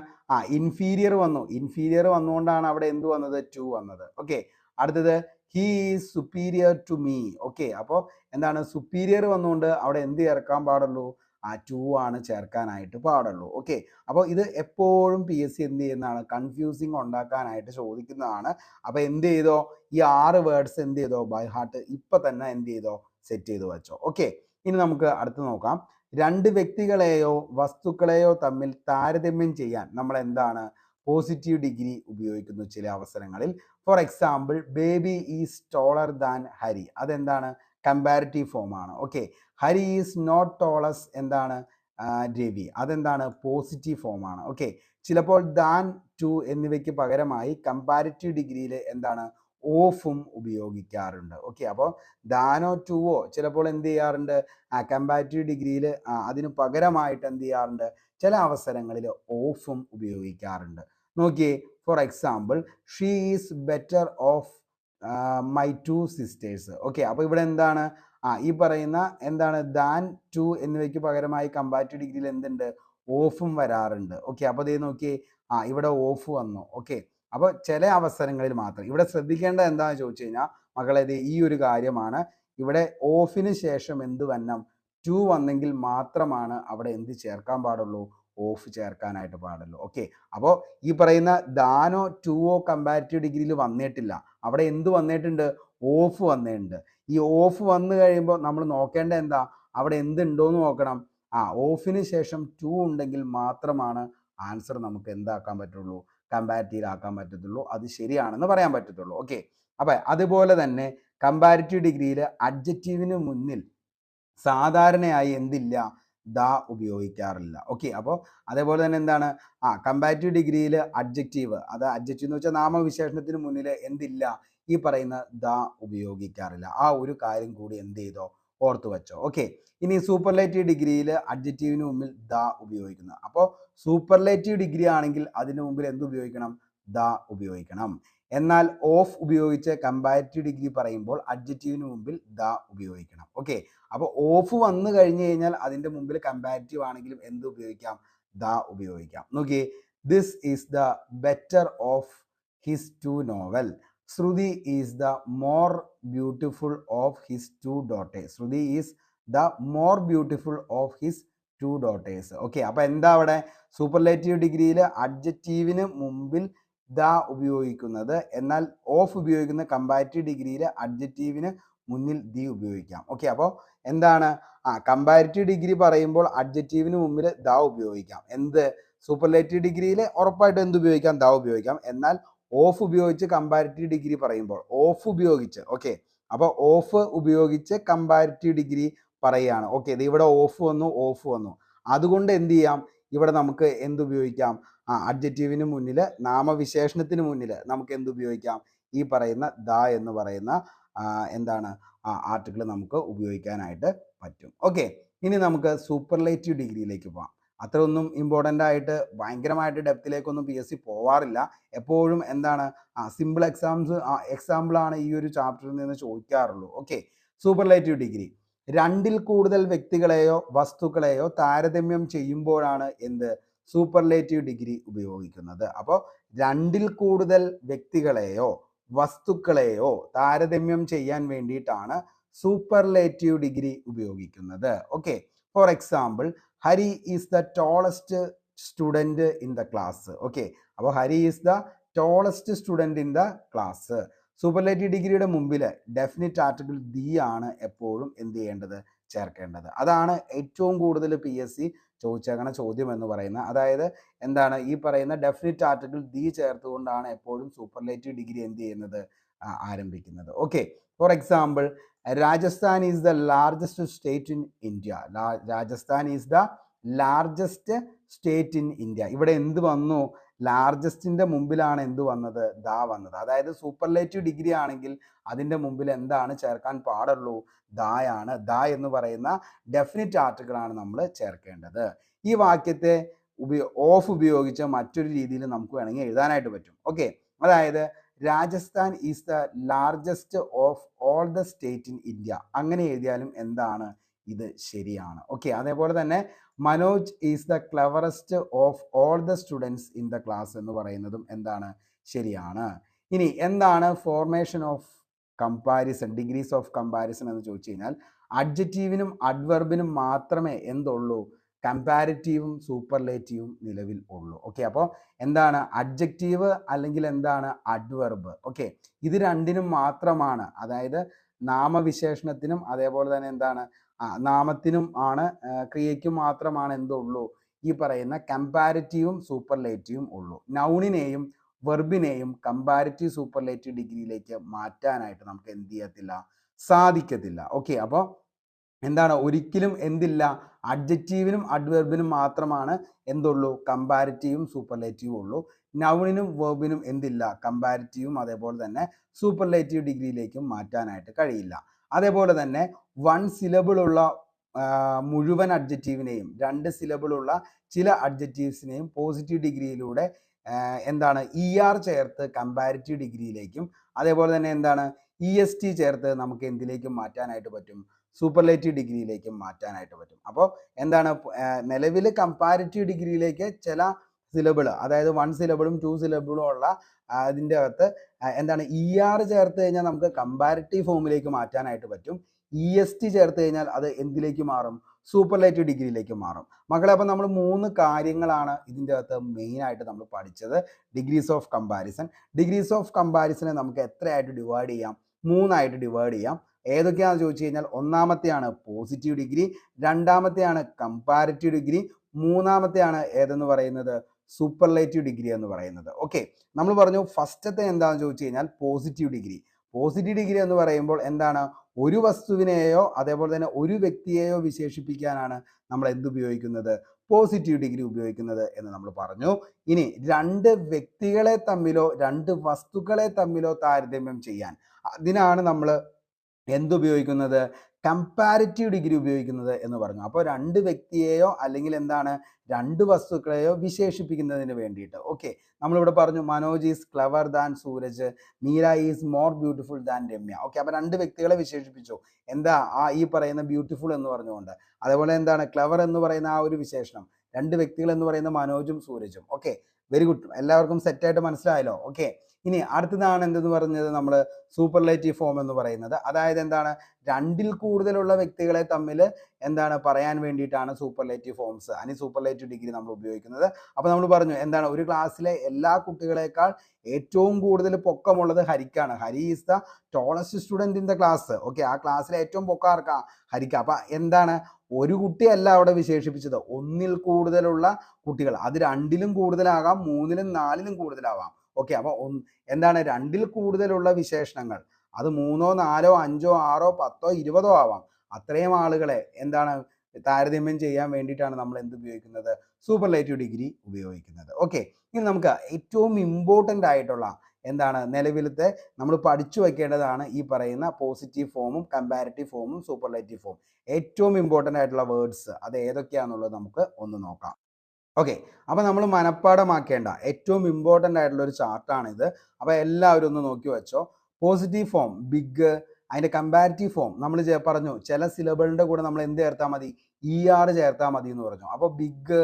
ഇൻഫീരിയർ വന്നു, ഇൻഫീരിയർ വന്നുകൊണ്ടാണ് അവിടെ എന്ത് വന്നത്? ടു വന്നത്. ഓക്കെ, അടുത്തത് he is superior to me. Okay, അപ്പോൾ എന്താണ്? സുപ്പീരിയർ വന്നുകൊണ്ട് അവിടെ എന്ത് ചേർക്കാൻ പാടുള്ളൂ? ടു ആണ് ചേർക്കാനായിട്ട് പാടുള്ളൂ. ഓക്കെ, അപ്പോൾ ഇത് എപ്പോഴും PSC എന്ത് ചെയ്യുന്നതാണ്? കൺഫ്യൂസിങ് ഉണ്ടാക്കാനായിട്ട് ചോദിക്കുന്നതാണ്. അപ്പോൾ എന്ത് ചെയ്തോ? ഈ 6 വേർഡ്സ് എന്ത് ചെയ്തോ? ബൈ ഹാർട്ട് ഇപ്പൊ തന്നെ എന്ത് ചെയ്തോ? സെറ്റ് ചെയ്ത് വെച്ചോ. ഓക്കെ, ഇനി നമുക്ക് അടുത്ത് നോക്കാം. രണ്ട് വ്യക്തികളെയോ വസ്തുക്കളെയോ തമ്മിൽ താരതമ്യം ചെയ്യാൻ നമ്മൾ എന്താണ്? പോസിറ്റീവ് ഡിഗ്രി ഉപയോഗിക്കുന്നു ചില അവസരങ്ങളിൽ. For example, Baby is taller than Hari. അതെന്താണ്? കമ്പാരിറ്റീവ് ഫോം ആണ്. Okay, Hari is not tall as എന്താണ്? രവി. അതെന്താണ്? പോസിറ്റീവ് ഫോം ആണ്. ഓക്കെ, ചിലപ്പോൾ ദാൻ, ടു എന്നിവയ്ക്ക് പകരമായി കമ്പാരിറ്റീവ് ഡിഗ്രിയിൽ എന്താണ്? ഓഫും ഉപയോഗിക്കാറുണ്ട്. ഓക്കെ, അപ്പോൾ ദാനോ ടുവോ ചിലപ്പോൾ എന്ത് ചെയ്യാറുണ്ട്? കമ്പാരിറ്റീവ് ഡിഗ്രിയിൽ അതിന് പകരമായിട്ട് എന്ത് ചെയ്യാറുണ്ട്? ചില അവസരങ്ങളിൽ ഓഫും ഉപയോഗിക്കാറുണ്ട്. നോക്കിയേ, for example, she is better of my two sisters. Okay, അപ്പോൾ ഇവിടെ എന്താണ്? ഈ പറയുന്ന എന്താണ്? ദാൻ, ടു എന്നിവയ്ക്ക് പകരമായി കമ്പാരിറ്റീവ് ഡിഗ്രിയിൽ എന്തുണ്ട്? ഓഫും വരാറുണ്ട്. ഓക്കെ, അപ്പോൾ ദേ നോക്കിയേ, ഇവിടെ ഓഫ് വന്നു. ഓക്കെ, അപ്പോൾ ചില അവസരങ്ങളിൽ മാത്രം. ഇവിടെ ശ്രദ്ധിക്കേണ്ടത് എന്താണെന്ന് ചോദിച്ചു കഴിഞ്ഞാൽ മക്കളെ, ഈ ഒരു കാര്യമാണ്. ഇവിടെ ഓഫിന് ശേഷം എന്ത് വരണം? ടു വന്നെങ്കിൽ മാത്രമാണ് അവിടെ എന്ത് ചേർക്കാൻ പാടുള്ളൂ? ഓഫ് ചേർക്കാനായിട്ട് പാടുള്ളൂ. ഓക്കെ, അപ്പോൾ ഈ പറയുന്ന ദാനോ ടുവോ കമ്പാരിറ്റീവ് ഡിഗ്രിയിൽ വന്നിട്ടില്ല. അവിടെ എന്ത് വന്നിട്ടുണ്ട്? ഓഫ് വന്നിട്ടുണ്ട്. ഈ ഓഫ് വന്നു കഴിയുമ്പോൾ നമ്മൾ നോക്കേണ്ട എന്താ? അവിടെ എന്തുണ്ടോയെന്ന് നോക്കണം. ഓഫിന് ശേഷം ടു ഉണ്ടെങ്കിൽ മാത്രമാണ് ആൻസർ നമുക്ക് എന്താക്കാൻ പറ്റുള്ളൂ? കമ്പാരിറ്റീവ് ആക്കാൻ പറ്റത്തുള്ളൂ, അത് ശരിയാണെന്ന് പറയാൻ പറ്റത്തുള്ളൂ. ഓക്കെ, അപ്പം അതുപോലെ തന്നെ കമ്പാരിറ്റീവ് ഡിഗ്രിയിൽ അഡ്ജക്റ്റീവിന് മുന്നിൽ സാധാരണയായി എന്തില്ല? ദ ഉപയോഗിക്കാറില്ല. ഓക്കെ, അപ്പോൾ അതേപോലെ തന്നെ എന്താണ്? കമ്പാരിറ്റീവ് ഡിഗ്രിയിൽ അഡ്ജക്റ്റീവ്, അത് അഡ്ജക്റ്റീവ് എന്ന് വെച്ചാൽ നാമവിശേഷണത്തിന് മുന്നിൽ എന്തില്ല? ഈ പറയുന്ന ദ ഉപയോഗിക്കാറില്ല. ആ ഒരു കാര്യം കൂടി എന്ത് ചെയ്തോ? ഓർത്തു വെച്ചോ. ഓക്കെ, ഇനി സൂപ്പർലേറ്റീവ് ഡിഗ്രിയിൽ അഡ്ജക്റ്റീവിന് മുമ്പിൽ ദ ഉപയോഗിക്കുന്നു. അപ്പോൾ സൂപ്പർലേറ്റീവ് ഡിഗ്രി ആണെങ്കിൽ അതിന് മുമ്പിൽ എന്ത് ഉപയോഗിക്കണം? ദ ഉപയോഗിക്കണം. എന്നാൽ ഓഫ് ഉപയോഗിച്ച് കമ്പാരിറ്റീവ് ഡിഗ്രി പറയുമ്പോൾ അഡ്ജക്റ്റീവിന് മുമ്പിൽ ദ ഉപയോഗിക്കണം. ഓക്കെ, അപ്പോൾ ഓഫ് വന്നു കഴിഞ്ഞു കഴിഞ്ഞാൽ അതിൻ്റെ മുമ്പിൽ കമ്പാരിറ്റീവ് ആണെങ്കിലും എന്ത് ഉപയോഗിക്കാം? ദ ഉപയോഗിക്കാം. നോക്കിയേ, this is the better of his two novel. Shruti is the more beautiful of his two daughters. Shruti is the more beautiful of his two daughters. Okay, അപ്പോൾ എന്താ അവിടെ? സൂപ്പർലേറ്റീവ് ഡിഗ്രിയിൽ അഡ്ജക്റ്റീവിന് മുമ്പിൽ ദ ഉപയോഗിക്കുന്നത്, എന്നാൽ ഓഫ് ഉപയോഗിക്കുന്ന കമ്പാരിറ്റീവ് ഡിഗ്രിയിൽ അഡ്ജക്റ്റീവിന് മുന്നിൽ ദി ഉപയോഗിക്കാം. ഓക്കെ, അപ്പോൾ എന്താണ്? കമ്പാരിറ്റീവ് ഡിഗ്രി പറയുമ്പോൾ അഡ്ജക്റ്റീവിന് മുമ്പിൽ ദ ഉപയോഗിക്കാം. എന്ത്? സൂപ്പർലേറ്റീവ് ഡിഗ്രിയിൽ ഉറപ്പായിട്ടും എന്ത് ഉപയോഗിക്കാം? ദ ഉപയോഗിക്കാം. എന്നാൽ ഓഫ് ഉപയോഗിച്ച് കമ്പാരിറ്റീവ് ഡിഗ്രി പറയുമ്പോൾ ഓഫ് ഉപയോഗിച്ച്, ഓക്കെ, അപ്പോൾ ഓഫ് ഉപയോഗിച്ച് കമ്പാരിറ്റീവ് ഡിഗ്രി പറയുകയാണ്. ഓക്കെ, ഇത് ഇവിടെ ഓഫ് വന്നു, ഓഫ് വന്നു. അതുകൊണ്ട് എന്ത് ചെയ്യാം? ഇവിടെ നമുക്ക് എന്ത് ഉപയോഗിക്കാം? അഡ്ജക്റ്റീവിന് മുന്നിൽ, നാമവിശേഷണത്തിന് മുന്നിൽ നമുക്ക് എന്ത് ഉപയോഗിക്കാം? ഈ പറയുന്ന ദ എന്ന് പറയുന്ന എന്താണ്? ആർട്ടിക്കിൾ നമുക്ക് ഉപയോഗിക്കാനായിട്ട് പറ്റും. ഓക്കെ, ഇനി നമുക്ക് സൂപ്പർലേറ്റീവ് ഡിഗ്രിയിലേക്ക് പോകാം. അത്രയൊന്നും ഇമ്പോർട്ടൻ്റ് ആയിട്ട് ഭയങ്കരമായിട്ട് ഡെപ്തിലേക്കൊന്നും PSC പോവാറില്ല. എപ്പോഴും എന്താണ്? സിമ്പിൾ എക്സാമ്പിളാണ് ഈ ഒരു ചാപ്റ്ററിൽ നിന്ന് ചോദിക്കാറുള്ളൂ. ഓക്കെ, സൂപ്പർലേറ്റീവ് ഡിഗ്രി രണ്ടിൽ കൂടുതൽ വ്യക്തികളെയോ വസ്തുക്കളെയോ താരതമ്യം ചെയ്യുമ്പോഴാണ് എന്ത്? സൂപ്പർലേറ്റീവ് ഡിഗ്രി ഉപയോഗിക്കുന്നത്. അപ്പോൾ രണ്ടിൽ കൂടുതൽ വ്യക്തികളെയോ വസ്തുക്കളെയോ താരതമ്യം ചെയ്യാൻ വേണ്ടിയിട്ടാണ് സൂപ്പർലേറ്റീവ് ഡിഗ്രി ഉപയോഗിക്കുന്നത്. Okay, for example, Hari is the tallest student in the class. Okay, അപ്പോൾ Hari is the tallest student in the class. Superlative ഡിഗ്രിയുടെ മുമ്പിൽ ഡെഫിനിറ്റ് ആർട്ടിക്കിൾ ദി ആണ് എപ്പോഴും എന്ത് ചെയ്യേണ്ടത്? ചേർക്കേണ്ടത്. അതാണ് ഏറ്റവും കൂടുതൽ PSC ചോദിച്ചേക്കണ ചോദ്യം എന്ന് പറയുന്നത്. അതായത് എന്താണ്? ഈ പറയുന്ന ഡെഫിനിറ്റ് ആർട്ടിക്കിൾ ദി ചേർത്തുകൊണ്ടാണ് എപ്പോഴും സൂപ്പർലേറ്റീവ് ഡിഗ്രി എന്ത് ചെയ്യുന്നത്? ആരംഭിക്കുന്നത്. Okay, for example, Rajasthan is the largest state in India. Rajasthan is the largest state in India. ഇവിടെ എന്ത് വന്നു? ലാർജസ്റ്റിൻ്റെ മുമ്പിലാണ് എന്ത് വന്നത്, ദ വന്നത്. അതായത് സൂപ്പർലേറ്റീവ് ഡിഗ്രി ആണെങ്കിൽ അതിൻ്റെ മുമ്പിൽ എന്താണ് ചേർക്കാൻ പാടുള്ളൂ, ദായാണ്. ദ എന്ന് പറയുന്ന ഡെഫിനിറ്റ് ആർട്ടിക്കിളാണ് നമ്മൾ ചേർക്കേണ്ടത്. ഈ വാക്യത്തെ ഓഫ് ഉപയോഗിച്ച് മറ്റൊരു രീതിയിൽ നമുക്ക് വേണമെങ്കിൽ എഴുതാനായിട്ട് പറ്റും. ഓക്കെ, അതായത് Rajasthan is the largest of all the state in India. അങ്ങനെ എഴുതിയാലും എന്താണ്, ഇത് ശരിയാണ്. ഓക്കെ, അതേപോലെ തന്നെ Manoj is the ക്ലവറസ്റ്റ് of all the students in the class എന്ന് പറയുന്നതും എന്താണ്, ശരിയാണ്. ഇനി എന്താണ് formation of comparison, degrees of comparison എന്ന് ചോദിച്ചു കഴിഞ്ഞാൽ അഡ്ജക്റ്റീവിനും അഡ്വർബിനും മാത്രമേ എന്തുള്ളൂ, കമ്പാരിറ്റീവും സൂപ്പർലേറ്റീവും നിലവിൽ ഉള്ളൂ. ഓക്കെ, അപ്പോൾ എന്താണ് അഡ്ജക്റ്റീവ് അല്ലെങ്കിൽ എന്താണ് അഡ്വർബ്. ഓക്കെ, ഇത് രണ്ടിനും മാത്രമാണ്, അതായത് നാമവിശേഷണത്തിനും അതേപോലെ തന്നെ എന്താണ് നാമത്തിനും ആണ്, ക്രിയയ്ക്കും മാത്രമാണ് എന്തുള്ളൂ, ഈ പറയുന്ന കമ്പാരിറ്റീവും സൂപ്പർലേറ്റീവും ഉള്ളൂ. നൗണിനെയും വെർബിനെയും കമ്പാരിറ്റീവ് സൂപ്പർലേറ്റീവ് ഡിഗ്രിയിലേക്ക് മാറ്റാനായിട്ട് നമുക്ക് എന്ത് ചെയ്യത്തില്ല, സാധിക്കത്തില്ല. ഓക്കെ, അപ്പോൾ എന്താണ് ഒരിക്കലും എന്തില്ല, അഡ്ജക്റ്റീവിനും അഡ്വർബിനും മാത്രമാണ് എന്തുള്ളൂ, കമ്പാരിറ്റീവും സൂപ്പർലേറ്റീവും ഉള്ളൂ. നൗണിനും വെർബിനും എന്തില്ല, കമ്പാരിറ്റീവും അതേപോലെ തന്നെ സൂപ്പർലേറ്റീവ് ഡിഗ്രിയിലേക്കും മാറ്റാനായിട്ട് കഴിയില്ല. അതേപോലെ തന്നെ വൺ സിലബിളുള്ള മുഴുവൻ അഡ്ജക്റ്റീവിനെയും 2 സിലബിളുള്ള ചില അഡ്ജക്റ്റീവ്സിനെയും പോസിറ്റീവ് ഡിഗ്രിയിലൂടെ എന്താണ് ER ചേർത്ത് കമ്പാരിറ്റീവ് ഡിഗ്രിയിലേക്കും അതേപോലെ തന്നെ എന്താണ് EST ചേർത്ത് നമുക്ക് എന്തിലേക്കും മാറ്റാനായിട്ട് പറ്റും, സൂപ്പർലേറ്റീവ് ഡിഗ്രിയിലേക്കും മാറ്റാനായിട്ട് പറ്റും. അപ്പോൾ എന്താണ് നിലവിൽ കമ്പാരിറ്റീവ് ഡിഗ്രിയിലേക്ക് ചില സിലബിൾ, അതായത് 1 സിലബിളും 2 സിലബിളും ഉള്ള അതിൻ്റെ അകത്ത് എന്താണ് ER ചേർത്ത് കഴിഞ്ഞാൽ നമുക്ക് കമ്പാരിറ്റീവ് ഫോമിലേക്ക് മാറ്റാനായിട്ട് പറ്റും. EST ചേർത്ത് കഴിഞ്ഞാൽ അത് എന്തിലേക്ക് മാറും, സൂപ്പർലേറ്റീവ് ഡിഗ്രിയിലേക്ക് മാറും. മക്കളെ, അപ്പം നമ്മൾ 3 കാര്യങ്ങളാണ് ഇതിൻ്റെ അകത്ത് മെയിനായിട്ട് നമ്മൾ പഠിച്ചത്. Degrees of comparison. Degrees of കമ്പാരിസനെ നമുക്ക് എത്രയായിട്ട് ഡിവൈഡ് ചെയ്യാം, 3 ആയിട്ട് ഡിവൈഡ് ചെയ്യാം. ഏതൊക്കെയാണെന്ന് ചോദിച്ചു കഴിഞ്ഞാൽ ഒന്നാമത്തെയാണ് പോസിറ്റീവ് ഡിഗ്രി, രണ്ടാമത്തെയാണ് കമ്പാരിറ്റീവ് ഡിഗ്രി, മൂന്നാമത്തെയാണ് ഏതെന്ന് പറയുന്നത് സൂപ്പർലേറ്റീവ് ഡിഗ്രി എന്ന് പറയുന്നത്. ഓക്കെ, നമ്മൾ പറഞ്ഞു ഫസ്റ്റത്തെ എന്താണെന്ന് ചോദിച്ചു കഴിഞ്ഞാൽ പോസിറ്റീവ് ഡിഗ്രി. പോസിറ്റീവ് ഡിഗ്രി എന്ന് പറയുമ്പോൾ എന്താണ്, ഒരു വസ്തുവിനെയോ അതേപോലെ തന്നെ ഒരു വ്യക്തിയെയോ വിശേഷിപ്പിക്കാനാണ് നമ്മൾ എന്തുപയോഗിക്കുന്നത്, പോസിറ്റീവ് ഡിഗ്രി ഉപയോഗിക്കുന്നത് എന്ന് നമ്മൾ പറഞ്ഞു. ഇനി 2 വ്യക്തികളെ തമ്മിലോ 2 വസ്തുക്കളെ തമ്മിലോ താരതമ്യം ചെയ്യാൻ അതിനാണ് നമ്മൾ എന്തുപയോഗിക്കുന്നത്, കമ്പാരിറ്റീവ് ഡിഗ്രി ഉപയോഗിക്കുന്നത് എന്ന് പറഞ്ഞു. അപ്പോൾ 2 വ്യക്തിയെയോ അല്ലെങ്കിൽ എന്താണ് 2 വസ്തുക്കളെയോ വിശേഷിപ്പിക്കുന്നതിന് വേണ്ടിയിട്ട്. ഓക്കെ, നമ്മളിവിടെ പറഞ്ഞു Manoj is clever than Sooraj, Meera is more beautiful than Ramya. Okay, അപ്പോൾ 2 വ്യക്തികളെ വിശേഷിപ്പിച്ചു, എന്താ ഈ പറയുന്ന ബ്യൂട്ടിഫുൾ എന്ന് പറഞ്ഞുകൊണ്ട്. അതേപോലെ എന്താണ് ക്ലവർ എന്ന് പറയുന്ന ആ ഒരു വിശേഷണം, 2 വ്യക്തികൾ എന്ന് പറയുന്ന മനോജും സൂരജും. ഓക്കെ, വെരി ഗുഡ്, എല്ലാവർക്കും സെറ്റായിട്ട് മനസ്സിലായല്ലോ. ഓക്കെ, ഇനി അടുത്തതാണ് എന്തെന്ന് പറഞ്ഞത് നമ്മൾ സൂപ്പർലേറ്റീവ് ഫോം എന്ന് പറയുന്നത്. അതായത് എന്താണ് 2ൽ കൂടുതലുള്ള വ്യക്തികളെ തമ്മിൽ എന്താണ് പറയാൻ വേണ്ടിയിട്ടാണ് സൂപ്പർലേറ്റീവ് ഫോംസ് അല്ലെങ്കിൽ സൂപ്പർലേറ്റീവ് ഡിഗ്രി നമ്മൾ ഉപയോഗിക്കുന്നത്. അപ്പോൾ നമ്മൾ പറഞ്ഞു എന്താണ് ഒരു ക്ലാസ്സിലെ എല്ലാ കുട്ടികളെക്കാൾ ഏറ്റവും കൂടുതൽ പൊക്കമുള്ളത് ഹരിക്കാണ്. Hari is the tallest student in the class. Okay, ആ ക്ലാസ്സിലെ ഏറ്റവും പൊക്കം ആർക്കാ, ഹരിക്ക. അപ്പം എന്താണ് ഒരു കുട്ടിയല്ല അവിടെ വിശേഷിപ്പിച്ചത്, 1ൽ കൂടുതലുള്ള കുട്ടികൾ. അത് 2ലും കൂടുതലാകാം, 3ലും 4ലും കൂടുതലാവാം. ഓക്കെ, അപ്പോൾ എന്താണ് 2ൽ കൂടുതലുള്ള വിശേഷണങ്ങൾ, അത് 3ഓ 4ഓ 5ഓ 6ഓ 10ഓ 20ഓ ആവാം. അത്രയും ആളുകളെ എന്താണ് താരതമ്യം ചെയ്യാൻ വേണ്ടിയിട്ടാണ് നമ്മൾ എന്ത് ഉപയോഗിക്കുന്നത്, സൂപ്പർലേറ്റീവ് ഡിഗ്രി ഉപയോഗിക്കുന്നത്. ഓക്കെ, ഇനി നമുക്ക് ഏറ്റവും ഇമ്പോർട്ടൻ്റ് ആയിട്ടുള്ള എന്താണ് നിലവിലത്തെ നമ്മൾ പഠിച്ചു വെക്കേണ്ടതാണ് ഈ പറയുന്ന പോസിറ്റീവ് ഫോമും കമ്പാരിറ്റീവ് ഫോമും സൂപ്പർലേറ്റീവ് ഫോം. ഏറ്റവും ഇമ്പോർട്ടൻ്റ് ആയിട്ടുള്ള വേർഡ്സ് അത് ഏതൊക്കെയാണെന്നുള്ളത് നമുക്ക് ഒന്ന് നോക്കാം. ഓക്കെ, അപ്പോൾ നമ്മൾ മനഃപ്പാടമാക്കേണ്ട ഏറ്റവും ഇമ്പോർട്ടൻ്റ് ആയിട്ടുള്ള ഒരു ചാർട്ടാണിത്. അപ്പോൾ എല്ലാവരും ഒന്ന് നോക്കി വെച്ചോ. പോസിറ്റീവ് ഫോം ബിഗ്, അതിൻ്റെ കമ്പാരിറ്റീവ് ഫോം നമ്മൾ പറഞ്ഞു ചില സിലബിളിൻ്റെ കൂടെ നമ്മൾ എന്ത് ചേർത്താൽ മതി, ER ചേർത്താൽ മതി എന്ന് പറഞ്ഞു. അപ്പോൾ ബിഗ്,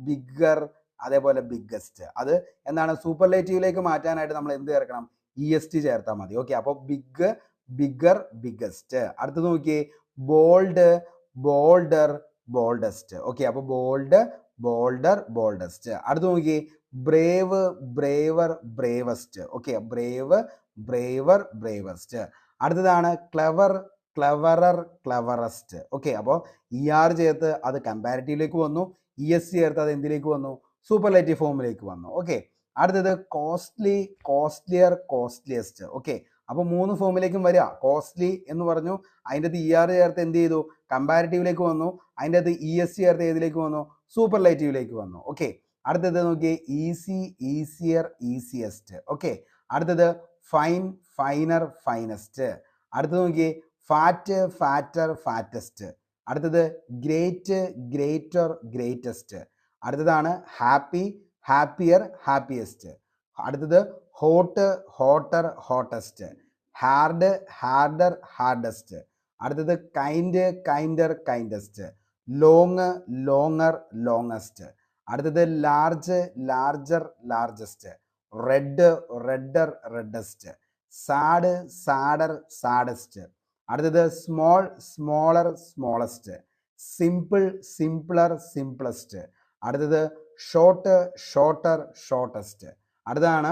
ബിഗ്ഗർ, അതേപോലെ ബിഗ്ഗസ്റ്റ്. അത് എന്താണ് സൂപ്പർലേറ്റീവിലേക്ക് മാറ്റാനായിട്ട് നമ്മൾ എന്ത് ചേർക്കണം, EST ചേർത്താൽ മതി. ഓക്കെ, അപ്പോൾ ബിഗ്, ബിഗ്ഗർ, ബിഗ്ഗസ്റ്റ്. അടുത്ത് നോക്കിയേ ബോൾഡ്, ബോൾഡർ, ബോൾഡസ്റ്റ്. ഓക്കെ, അപ്പോൾ ബോൾഡ്, ബോൾഡർ, ബോൾഡസ്റ്റ്. അടുത്ത് നോക്കിയേ Brave, ബ്രേവർ, bravest. Okay, Brave, ബ്രേവർ, bravest. അടുത്തതാണ് ക്ലവർ, ക്ലവറർ, ക്ലവറസ്റ്റ്. ഓക്കെ, അപ്പോൾ ER ചേർത്ത് അത് കമ്പാരിറ്റീവിലേക്ക് വന്നു, EST ചേർത്ത് അത് എന്തിലേക്ക് വന്നു, സൂപ്പർലേറ്റീവ് ഫോമിലേക്ക് വന്നു. ഓക്കെ, അടുത്തത് കോസ്റ്റ്ലി, കോസ്റ്റ്ലിയർ, കോസ്റ്റ്ലിയസ്റ്റ്. ഓക്കെ, അപ്പോൾ 3 ഫോമിലേക്കും വരിക. കോസ്റ്റ്ലി എന്ന് പറഞ്ഞു, അതിൻ്റെ അകത്ത് ER ചേർത്ത് എന്ത് ചെയ്തു, കമ്പാരിറ്റീവിലേക്ക് വന്നു. അതിൻ്റെ അകത്ത് EST ചേർത്ത് ഏതിലേക്ക് വന്നു, സൂപ്പർലേറ്റീവിലേക്ക് വന്നു. ഓക്കെ, അടുത്തത് നോക്കിയേ ഈസി, ഈസിയർ, ഈസിയസ്റ്റ്. ഓക്കെ, അടുത്തത് ഫൈൻ, ഫൈനർ, ഫൈനസ്റ്റ്. അടുത്തത് നോക്കിയേ ഫാറ്റ്, ഫാറ്റർ, ഫാറ്റസ്റ്റ്. അടുത്തത് ഗ്രേറ്റ്, ഗ്രേറ്റർ, ഗ്രേറ്റസ്റ്റ്. അടുത്തതാണ് ഹാപ്പി, ഹാപ്പിയർ, ഹാപ്പിയസ്റ്റ്. അടുത്തത് hot, hotter, hottest. Hard, harder, hardest. അടുത്തത് kind, kinder, kindest. Long, longer, longest. അടുത്തത് large, larger, largest. Red, redder, reddest. Sad, sadder, saddest. അടുത്തത് small, smaller, smallest. Simple, simpler, simplest. അടുത്തത് short, shorter, shortest. അടുത്തതാണ്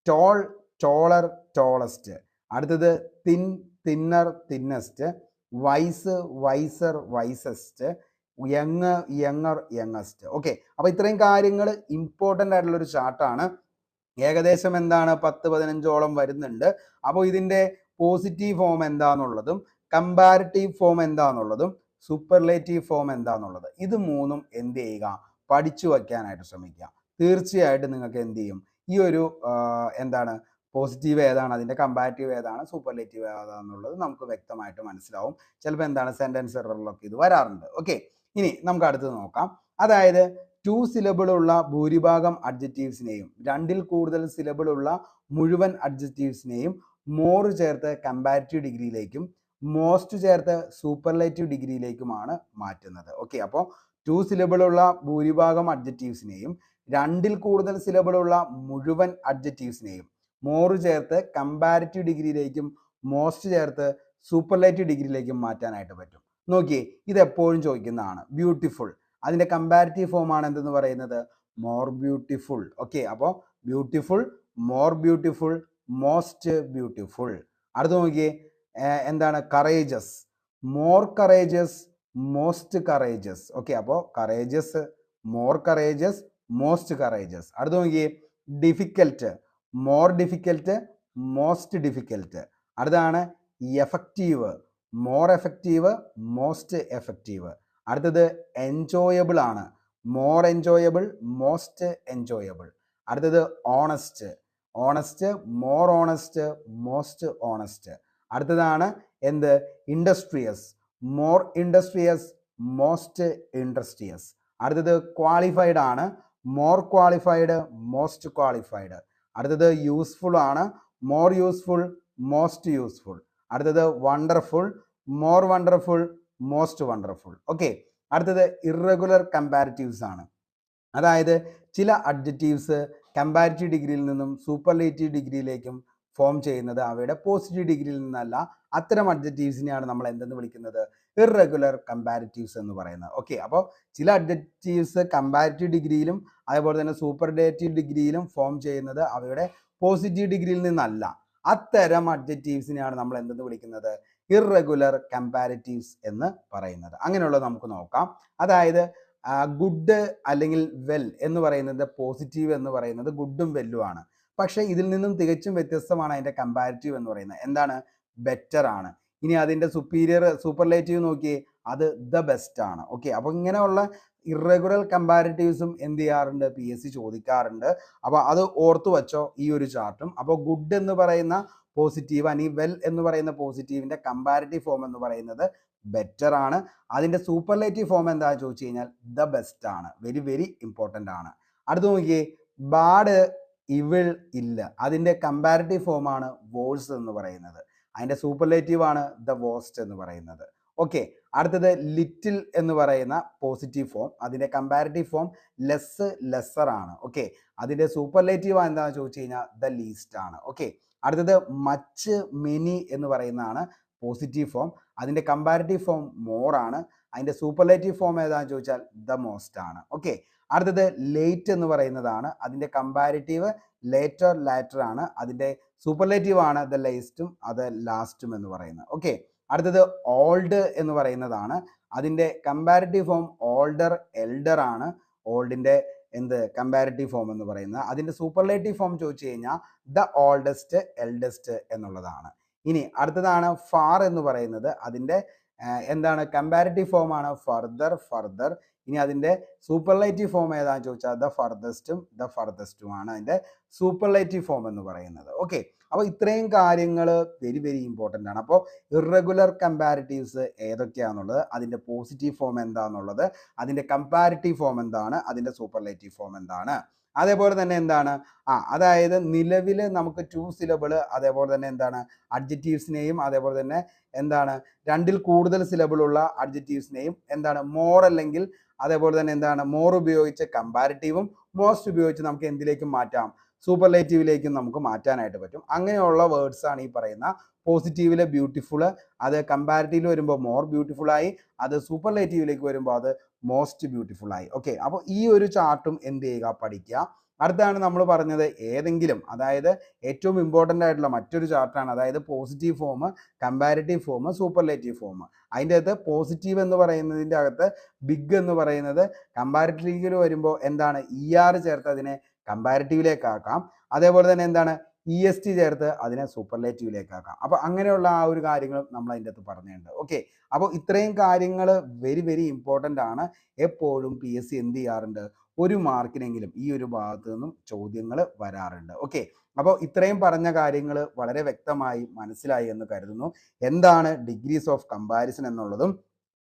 tall, taller, tallest. അടുത്തത് thin, thinner, thinnest. Wise, visor, wisest. Young, younger, youngest. Okay, അപ്പോൾ ഇത്രയും കാര്യങ്ങൾ important ആയിട്ടുള്ള ഒരു ചാർട്ടാണ്. ഏകദേശം എന്താണ് 10-15ഓളം വരുന്നുണ്ട്. അപ്പോൾ ഇതിൻ്റെ പോസിറ്റീവ് ഫോം എന്താണെന്നുള്ളതും കമ്പാരിറ്റീവ് ഫോം എന്താണെന്നുള്ളതും സൂപ്പർലേറ്റീവ് ഫോം എന്താണെന്നുള്ളത് ഇത് മൂന്നും എന്ത് ചെയ്യുക, പഠിച്ചു വയ്ക്കാനായിട്ട് ശ്രമിക്കുക. തീർച്ചയായിട്ടും നിങ്ങൾക്ക് എന്ത് ചെയ്യും, ഈ ഒരു എന്താണ് പോസിറ്റീവ് ഏതാണ്, അതിൻ്റെ കമ്പാരിറ്റീവ് ഏതാണ്, സൂപ്പർലേറ്റീവ് ഏതാണെന്നുള്ളത് നമുക്ക് വ്യക്തമായിട്ട് മനസ്സിലാവും. ചിലപ്പോൾ എന്താണ് സെൻറ്റൻസ് എററിലൊക്കെ ഇത് വരാറുണ്ട്. ഓക്കെ, ഇനി നമുക്ക് അടുത്തത് നോക്കാം. അതായത് 2 സിലബിളുള്ള ഭൂരിഭാഗം അഡ്ജക്റ്റീവ്സിനെയും 2ൽ കൂടുതൽ സിലബിളുള്ള മുഴുവൻ അഡ്ജക്റ്റീവ്സിനെയും മോർ ചേർത്ത് കമ്പാരിറ്റീവ് ഡിഗ്രിയിലേക്കും മോസ്റ്റ് ചേർത്ത് സൂപ്പർലേറ്റീവ് ഡിഗ്രിയിലേക്കുമാണ് മാറ്റുന്നത്. ഓക്കെ, അപ്പോൾ 2 സിലബിളുള്ള ഭൂരിഭാഗം അഡ്ജക്റ്റീവ്സിനെയും 2ൽ കൂടുതൽ സിലബിളുള്ള മുഴുവൻ അഡ്ജക്റ്റീവ്സിനെയും മോർ ചേർത്ത് കമ്പാരിറ്റീവ് ഡിഗ്രിയിലേക്കും മോസ്റ്റ് ചേർത്ത് സൂപ്പർലേറ്റീവ് ഡിഗ്രിയിലേക്കും മാറ്റാനായിട്ട് പറ്റും. നോക്കിയേ, ഇത് എപ്പോഴും ചോദിക്കുന്നതാണ്. ബ്യൂട്ടിഫുൾ, അതിൻ്റെ കമ്പാരിറ്റീവ് ഫോം ആണ് എന്തെന്ന് പറയുന്നത്, മോർ ബ്യൂട്ടിഫുൾ. ഓക്കെ, അപ്പോൾ beautiful, more beautiful, most beautiful. അടുത്ത് നോക്കിയേ, എന്താണ് courageous, more courageous, most courageous. Okay, അപ്പോൾ courageous, more courageous, most courageous. അടുത്ത് നോക്കിയേ difficult, more difficult, most difficult. അടുത്താണ് effective, more effective, most effective. അടുത്തത് എൻജോയബിൾ ആണ്, മോർ എൻജോയബിൾ, മോസ്റ്റ് എൻജോയബിൾ. അടുത്തത് honest, honest, more honest, most honest. അടുത്തതാണ് എന്ത് industrious, more industrious, most industrious. അടുത്തത് qualified ആണ്, മോർ ക്വാളിഫൈഡ്, മോസ്റ്റ് ക്വാളിഫൈഡ്. അടുത്തത് useful ആണ്, മോർ യൂസ്ഫുൾ, മോസ്റ്റ് യൂസ്ഫുൾ. അടുത്തത് wonderful, more wonderful, most wonderful. Okay, അടുത്തത് irregular കമ്പാരിറ്റീവ്സ് ആണ്. അതായത് ചില അഡ്ജക്റ്റീവ്സ് കമ്പാരിറ്റീവ് ഡിഗ്രിയിൽ നിന്നും സൂപ്പർലേറ്റീവ് ഡിഗ്രിയിലേക്കും ഫോം ചെയ്യുന്നത് അവയുടെ പോസിറ്റീവ് ഡിഗ്രിയിൽ നിന്നല്ല. അത്തരം അഡ്ജക്റ്റീവ്സിനെയാണ് നമ്മൾ എന്തെന്ന് വിളിക്കുന്നത്, ഇറഗുലർ കമ്പാരിറ്റീവ്സ് എന്ന് പറയുന്നത്. ഓക്കെ, അപ്പോൾ ചില അഡ്ജക്റ്റീവ്സ് കമ്പാരിറ്റീവ് ഡിഗ്രിയിലും അതേപോലെ തന്നെ സൂപ്പർലേറ്റീവ് ഡിഗ്രിയിലും ഫോം ചെയ്യുന്നത് അവയുടെ പോസിറ്റീവ് ഡിഗ്രിയിൽ നിന്നല്ല. അത്തരം അഡ്ജക്റ്റീവ്സിനെയാണ് നമ്മൾ എന്തെന്ന് വിളിക്കുന്നത്, ഇറഗുലർ കമ്പാരിറ്റീവ്സ് എന്ന് പറയുന്നത്. അങ്ങനെയുള്ളത് നമുക്ക് നോക്കാം. അതായത് ഗുഡ് അല്ലെങ്കിൽ വെൽ എന്ന് പറയുന്നത് പോസിറ്റീവ് എന്ന് പറയുന്നത് ഗുഡും വെല്ലും ആണ്. പക്ഷേ ഇതിൽ നിന്നും തികച്ചും വ്യത്യസ്തമാണ് അതിൻ്റെ കമ്പാരിറ്റീവ് എന്ന് പറയുന്നത്. എന്താണ്, ബെറ്റർ ആണ്. ഇനി അതിൻ്റെ സുപ്പീരിയർ സൂപ്പർലേറ്റീവ് നോക്കിയേ, അത് ദ ബെസ്റ്റ് ആണ്. ഓക്കെ, അപ്പോൾ ഇങ്ങനെയുള്ള ഇറഗുലർ കമ്പാരിറ്റീവ്സും എന്ത് ചെയ്യാറുണ്ട്, PSC ചോദിക്കാറുണ്ട്. അപ്പോൾ അത് ഓർത്തു വച്ചോ ഈ ഒരു ചാർട്ടും. അപ്പോൾ ഗുഡ് എന്ന് പറയുന്ന പോസിറ്റീവ് അല്ലെങ്കിൽ വെൽ എന്ന് പറയുന്ന പോസിറ്റീവിൻ്റെ കമ്പാരിറ്റീവ് ഫോം എന്ന് പറയുന്നത് ബെറ്റർ ആണ്. അതിൻ്റെ സൂപ്പർലേറ്റീവ് ഫോം എന്താ ചോദിച്ചു കഴിഞ്ഞാൽ ദ ബെസ്റ്റ് ആണ്. വെരി വെരി ഇമ്പോർട്ടൻ്റ് ആണ്. അടുത്ത് നോക്കിയേ, ബാഡ്, ഇവിൾ, ഇല്ല. അതിൻ്റെ കമ്പാരിറ്റീവ് ഫോമാണ് വോഴ്സ് എന്ന് പറയുന്നത്. അതിൻ്റെ സൂപ്പർലേറ്റീവ് ആണ് ദ വോസ്റ്റ് എന്ന് പറയുന്നത്. ഓക്കെ, അടുത്തത് ലിറ്റിൽ എന്ന് പറയുന്ന പോസിറ്റീവ് ഫോം, അതിൻ്റെ കമ്പാരിറ്റീവ് ഫോം ലെസ്, ലെസ്സർ ആണ്. ഓക്കെ, അതിൻ്റെ സൂപ്പർലേറ്റീവ് എന്താണെന്ന് ചോദിച്ചു കഴിഞ്ഞാൽ ദ ലീസ്റ്റ് ആണ്. ഓക്കെ, അടുത്തത് മച്ച്, മെനി എന്ന് പറയുന്നതാണ് പോസിറ്റീവ് ഫോം. അതിൻ്റെ കമ്പാരിറ്റീവ് ഫോം മോർ ആണ്. അതിൻ്റെ സൂപ്പർലേറ്റീവ് ഫോം ഏതാണെന്ന് ചോദിച്ചാൽ ദ മോസ്റ്റ് ആണ്. ഓക്കെ, അടുത്തത് ലേറ്റ് എന്ന് പറയുന്നതാണ്. അതിൻ്റെ കമ്പാരിറ്റീവ് ലേറ്റർ, ലാറ്റർ ആണ്. അതിൻ്റെ സൂപ്പർലേറ്റീവ് ആണ് ദ ലേസ്റ്റും അത് ലാസ്റ്റും എന്ന് പറയുന്നത്. ഓക്കെ, അടുത്തത് ഓൾഡ് എന്ന് പറയുന്നതാണ്. അതിൻ്റെ കമ്പാരിറ്റീവ് ഫോം ഓൾഡർ, എൽഡർ ആണ്. ഓൾഡിൻ്റെ എന്ത് കമ്പാരിറ്റീവ് ഫോം എന്ന് പറയുന്നത്. അതിൻ്റെ സൂപ്പർലേറ്റീവ് ഫോം ചോദിച്ചു കഴിഞ്ഞാൽ ദ ഓൾഡസ്റ്റ്, എൽഡസ്റ്റ് എന്നുള്ളതാണ്. ഇനി അടുത്തതാണ് ഫാർ എന്ന് പറയുന്നത്. അതിൻ്റെ എന്താണ് കമ്പാരിറ്റീവ് ഫോം ആണ് ഫർദർ, ഫർദർ. ഇനി അതിൻ്റെ സൂപ്പർലേറ്റീവ് ഫോം ഏതാണെന്ന് ചോദിച്ചാൽ ദ ഫർദസ്റ്റുമാണ് അതിൻ്റെ സൂപ്പർലേറ്റീവ് ഫോം എന്ന് പറയുന്നത്. ഓക്കെ, അപ്പോൾ ഇത്രയും കാര്യങ്ങൾ വെരി വെരി ഇമ്പോർട്ടൻ്റ് ആണ്. അപ്പോൾ ഇറഗുലർ കമ്പാരിറ്റീവ്സ് ഏതൊക്കെയാണെന്നുള്ളത്, അതിൻ്റെ പോസിറ്റീവ് ഫോം എന്താണെന്നുള്ളത്, അതിൻ്റെ കമ്പാരിറ്റീവ് ഫോം എന്താണ്, അതിൻ്റെ സൂപ്പർലേറ്റീവ് ഫോം എന്താണ്, അതേപോലെ തന്നെ എന്താണ് അതായത് നിലവിൽ നമുക്ക് 2 സിലബിൾ, അതേപോലെ തന്നെ എന്താണ് അഡ്ജക്റ്റീവ്സിനെയും അതേപോലെ തന്നെ എന്താണ് 2ൽ കൂടുതൽ സിലബിളുള്ള അഡ്ജക്റ്റീവ്സിനെയും എന്താണ് മോർ അല്ലെങ്കിൽ അതേപോലെ തന്നെ എന്താണ് മോർ ഉപയോഗിച്ച് കമ്പാരിറ്റീവും മോസ്റ്റ് ഉപയോഗിച്ച് നമുക്ക് എന്തിലേക്കും മാറ്റാം, സൂപ്പർലേറ്റീവിലേക്കും നമുക്ക് മാറ്റാനായിട്ട് പറ്റും. അങ്ങനെയുള്ള വേർഡ്സ് ആണ് ഈ പറയുന്ന പോസിറ്റീവിലെ ബ്യൂട്ടിഫുൾ, അത് കമ്പാരിറ്റീവിൽ വരുമ്പോൾ മോർ ബ്യൂട്ടിഫുൾ ആയി, അത് സൂപ്പർലേറ്റീവിലേക്ക് വരുമ്പോൾ അത് മോസ്റ്റ് ബ്യൂട്ടിഫുൾ ആയി. ഓക്കെ, അപ്പോൾ ഈ ഒരു ചാർട്ടും എന്ത് ചെയ്യുക, പഠിക്കുക. അടുത്താണ് നമ്മൾ പറഞ്ഞത് ഏതെങ്കിലും, അതായത് ഏറ്റവും ഇമ്പോർട്ടൻ്റ് ആയിട്ടുള്ള മറ്റൊരു ചാർട്ടാണ്, അതായത് positive form, comparative form, superlative form. അതിൻ്റെ അകത്ത് പോസിറ്റീവ് എന്ന് പറയുന്നതിൻ്റെ അകത്ത് ബിഗ് എന്ന് പറയുന്നത് കമ്പാരിറ്റീവിൽ വരുമ്പോൾ എന്താണ് ER ചേർത്ത് അതിനെ കമ്പാരിറ്റീവിലേക്ക് ആക്കാം, അതേപോലെ തന്നെ എന്താണ് EST ചേർത്ത് അതിനെ സൂപ്പർലേറ്റീവിലേക്ക് ആക്കാം. അപ്പോൾ അങ്ങനെയുള്ള ആ ഒരു കാര്യങ്ങൾ നമ്മൾ അതിൻ്റെ അകത്ത് പറഞ്ഞിട്ടുണ്ട്. ഓക്കെ, അപ്പോൾ ഇത്രയും കാര്യങ്ങൾ വെരി വെരി ഇമ്പോർട്ടൻ്റ് ആണ്. എപ്പോഴും PSC എന്ത് ചെയ്യാറുണ്ട്, ഒരു മാർക്കിനെങ്കിലും ഈ ഒരു ഭാഗത്ത് നിന്നും ചോദ്യങ്ങൾ വരാറുണ്ട്. ഓക്കെ, അപ്പോൾ ഇത്രയും പറഞ്ഞ കാര്യങ്ങൾ വളരെ വ്യക്തമായി മനസ്സിലായി എന്ന് കരുതുന്നു. എന്താണ് ഡിഗ്രീസ് ഓഫ് കമ്പാരിസൺ എന്നുള്ളതും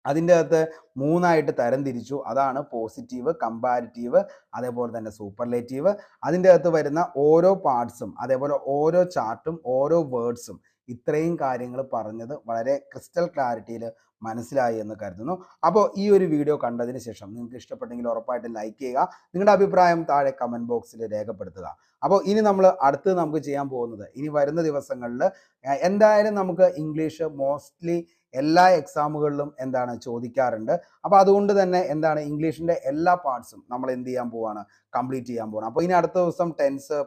അതിൻ്റെ അകത്ത് 3ആയിട്ട് തരംതിരിച്ചു. അതാണ് പോസിറ്റീവ്, കമ്പാരിറ്റീവ്, അതേപോലെ തന്നെ സൂപ്പർലേറ്റീവ്. അതിൻ്റെ അകത്ത് വരുന്ന ഓരോ പാർട്സും അതേപോലെ ഓരോ ചാർട്ടും ഓരോ വേർഡ്സും ഇത്രയും കാര്യങ്ങൾ പറഞ്ഞത് വളരെ ക്രിസ്റ്റൽ ക്ലാരിറ്റിയിൽ മനസ്സിലായി എന്ന് കരുതുന്നു. അപ്പോൾ ഈ ഒരു വീഡിയോ കണ്ടതിന് ശേഷം നിങ്ങൾക്ക് ഇഷ്ടപ്പെട്ടെങ്കിൽ ഉറപ്പായിട്ട് ലൈക്ക് ചെയ്യുക, നിങ്ങളുടെ അഭിപ്രായം താഴെ കമൻറ്റ് ബോക്സിൽ രേഖപ്പെടുത്തുക. അപ്പോൾ ഇനി നമ്മൾ അടുത്ത് നമുക്ക് ചെയ്യാൻ പോകുന്നത്, ഇനി വരുന്ന ദിവസങ്ങളിൽ എന്തായാലും നമുക്ക് ഇംഗ്ലീഷ് മോസ്റ്റ്ലി എല്ലാ എക്സാമുകളിലും എന്താണ് ചോദിക്കാറുണ്ട്. അപ്പോൾ അതുകൊണ്ട് തന്നെ എന്താണ് ഇംഗ്ലീഷിൻ്റെ എല്ലാ പാർട്സും നമ്മൾ എന്ത് ചെയ്യാൻ പോവാണ്, കംപ്ലീറ്റ് ചെയ്യാൻ പോകണം. അപ്പോൾ ഇനി അടുത്ത ദിവസം ടെൻസ്,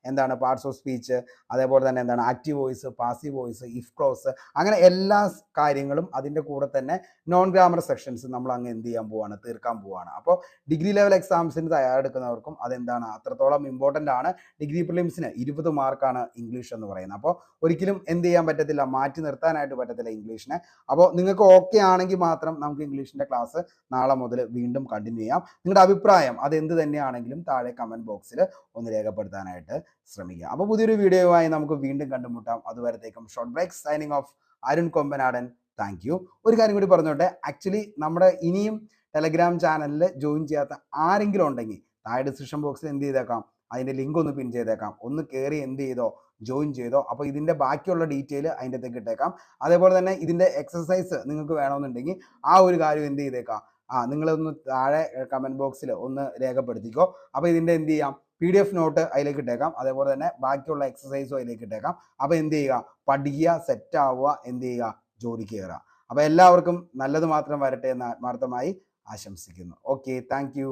എന്താണ് പാർട്സ് ഓഫ് സ്പീച്ച്, അതേപോലെ തന്നെ എന്താണ് active voice, passive voice, if close, അങ്ങനെ എല്ലാ കാര്യങ്ങളും അതിൻ്റെ കൂടെ തന്നെ നോൺ ഗ്രാമർ സെക്ഷൻസ് നമ്മൾ അങ്ങ് എന്ത് ചെയ്യാൻ പോവാണ്, തീർക്കാൻ പോവാണ്. അപ്പോൾ ഡിഗ്രി ലെവൽ എക്സാംസിന് തയ്യാറെടുക്കുന്നവർക്കും അതെന്താണ് അത്രത്തോളം ഇമ്പോർട്ടൻ്റ് ആണ്. ഡിഗ്രി പ്രിലിംസിന് 20 മാർക്കാണ് ഇംഗ്ലീഷ് എന്ന് പറയുന്നത്. അപ്പോൾ ഒരിക്കലും എന്ത് ചെയ്യാൻ പറ്റത്തില്ല, മാറ്റി നിർത്താനായിട്ട് പറ്റത്തില്ല ഇംഗ്ലീഷിനെ. അപ്പോൾ നിങ്ങൾക്ക് ഓക്കെ ആണെങ്കിൽ മാത്രം നമുക്ക് ഇംഗ്ലീഷിൻ്റെ ക്ലാസ് നാളെ മുതൽ വീണ്ടും കണ്ടിന്യൂ ചെയ്യാം. നിങ്ങളുടെ അഭിപ്രായം അതെന്ത് തന്നെയാണെങ്കിലും താഴെ കമൻറ്റ് ബോക്സിൽ ഒന്ന് രേഖപ്പെടുത്താനായിട്ട് ശ്രമിക്കുക. അപ്പോൾ പുതിയൊരു വീഡിയോയുമായി നമുക്ക് വീണ്ടും കണ്ടുമുട്ടാം. അതുവരത്തേക്കും short break, signing off Arun Kombanadan. Thank you. ഒരു കാര്യം കൂടി പറഞ്ഞോട്ടെ, ആക്ച്വലി നമ്മുടെ ഇനിയും ടെലഗ്രാം ചാനലിൽ ജോയിൻ ചെയ്യാത്ത ആരെങ്കിലും ഉണ്ടെങ്കിൽ താഴെ ഡിസ്ക്രിപ്ഷൻ ബോക്സിൽ എന്ത് ചെയ്തേക്കാം, അതിൻ്റെ ലിങ്ക് ഒന്ന് പിൻ ചെയ്തേക്കാം, ഒന്ന് കയറി എന്ത് ചെയ്തോ, ജോയിൻ ചെയ്തോ. അപ്പോൾ ഇതിൻ്റെ ബാക്കിയുള്ള ഡീറ്റെയിൽ അതിൻ്റെ അകത്തേക്ക് ഇട്ടേക്കാം. അതേപോലെ തന്നെ ഇതിൻ്റെ എക്സസൈസ് നിങ്ങൾക്ക് വേണമെന്നുണ്ടെങ്കിൽ ആ ഒരു കാര്യം എന്ത് ചെയ്തേക്കാം, നിങ്ങളൊന്ന് താഴെ കമൻറ്റ് ബോക്സിൽ ഒന്ന് രേഖപ്പെടുത്തിക്കോ. അപ്പോൾ ഇതിൻ്റെ എന്ത് ചെയ്യാം, PDF നോട്ട് അതിലേക്ക് ഇട്ടേക്കാം, അതേപോലെ തന്നെ ബാക്കിയുള്ള എക്സസൈസും അതിലേക്ക് ഇട്ടേക്കാം. അപ്പോൾ എന്ത് ചെയ്യുക, പഠിക്കുക, സെറ്റ് ആവുക, എന്ത് ചെയ്യുക, ജോലിക്ക് കയറുക. അപ്പോൾ എല്ലാവർക്കും നല്ലത് മാത്രം വരട്ടെ എന്ന് ആത്മാർത്ഥമായി ആശംസിക്കുന്നു. Okay, thank you.